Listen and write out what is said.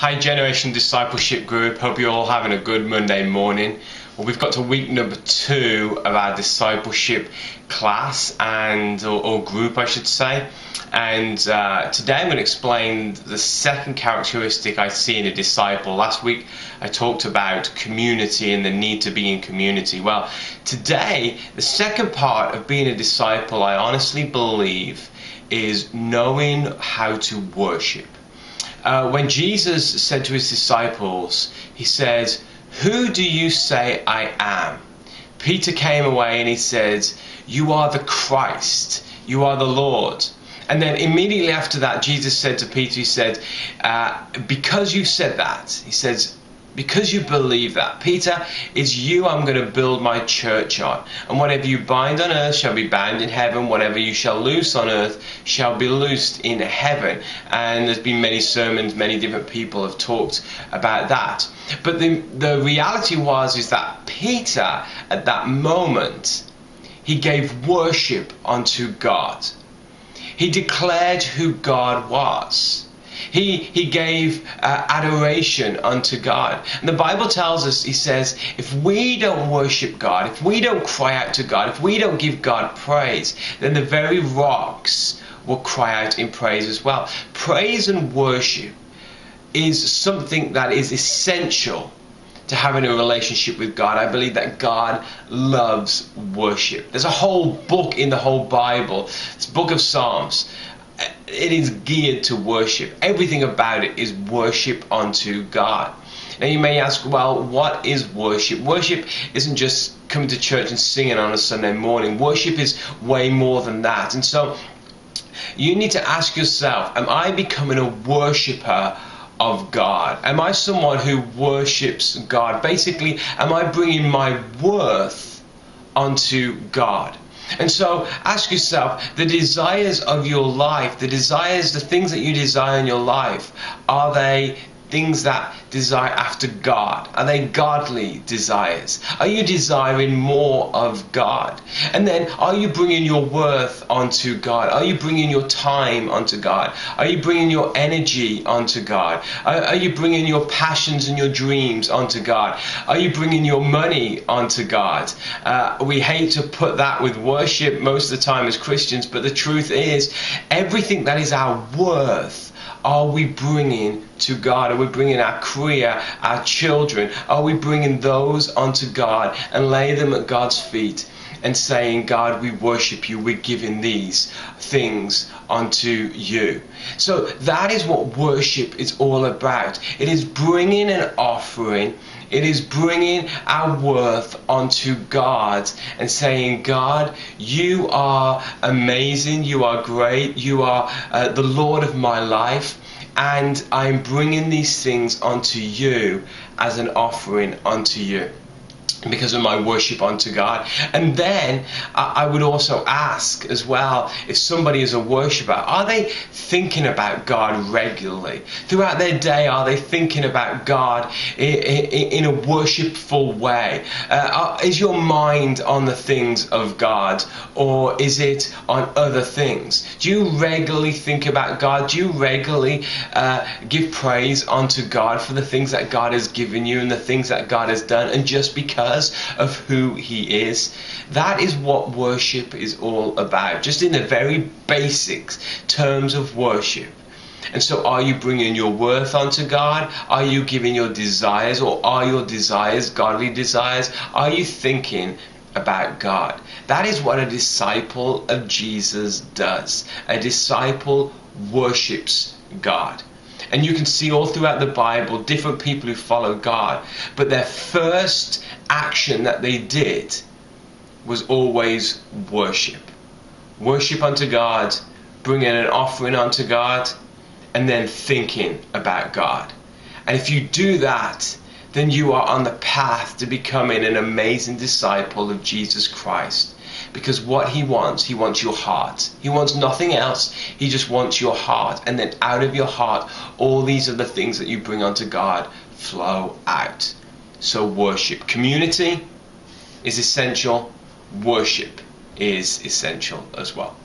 Hi Generation Discipleship Group, hope you're all having a good Monday morning. Well, we've got to week number 2 of our discipleship class or group I should say, and today I'm going to explain the second characteristic I see in a disciple. Last week I talked about community and the need to be in community. Well, today the second part of being a disciple, I honestly believe, is knowing how to worship. When Jesus said to his disciples, he said, "Who do you say I am?" Peter came away and he said, "You are the Christ, you are the Lord." And then immediately after that, Jesus said to Peter, he said, because you said that, he says, because you believe that, Peter, it's you I'm going to build my church on. And whatever you bind on earth shall be bound in heaven. Whatever you shall loose on earth shall be loosed in heaven. And there's been many sermons, many different people have talked about that. But the reality is that Peter, at that moment, he gave worship unto God. He declared who God was. He gave adoration unto God. And the Bible tells us, he says, if we don't worship God, if we don't cry out to God, if we don't give God praise, then the very rocks will cry out in praise as well. Praise and worship is something that is essential to having a relationship with God. I believe that God loves worship. There's a whole book in the whole Bible, it's the book of Psalms. It is geared to worship. Everything about it is worship unto God. Now you may ask, well, what is worship? Worship isn't just coming to church and singing on a Sunday morning. Worship is way more than that. And so you need to ask yourself, am I becoming a worshipper of God? Am I someone who worships God? Basically, am I bringing my worth onto God? And so ask yourself, the desires of your life, the things that you desire in your life, are they things that desire after God? Are they godly desires? Are you desiring more of God? And then, are you bringing your worth onto God? Are you bringing your time onto God? Are you bringing your energy onto God? Are you bringing your passions and your dreams onto God? Are you bringing your money onto God? We hate to put that with worship most of the time as Christians, but the truth is, everything that is our worth, are we bringing to God? Are we bringing our career, our children? Are we bringing those onto God and lay them at God's feet and saying, God, we worship you, we're giving these things unto you? So that is what worship is all about. It is bringing an offering. It is bringing our worth onto God and saying, God, you are amazing, you are great, you are the Lord of my life, and I'm bringing these things onto you as an offering unto you, because of my worship unto God. And then I would also ask as well, if somebody is a worshiper, are they thinking about God regularly? Throughout their day, are they thinking about God in a worshipful way? Is your mind on the things of God, or is it on other things? Do you regularly think about God? Do you regularly give praise unto God for the things that God has given you and the things that God has done, and just because of who he is? That is what worship is all about, just in the very basics terms of worship. And so, are you bringing your worth onto God? Are you giving your desires, or are your desires godly desires? Are you thinking about God? That is what a disciple of Jesus does. A disciple worships God. And you can see all throughout the Bible different people who follow God, but their first action that they did was always worship. Worship unto God, bringing an offering unto God, and then thinking about God. And if you do that, then you are on the path to becoming an amazing disciple of Jesus Christ. Because what he wants your heart. He wants nothing else. He just wants your heart. And then out of your heart, all these are the things that you bring unto God flow out. So worship. Community is essential. Worship is essential as well.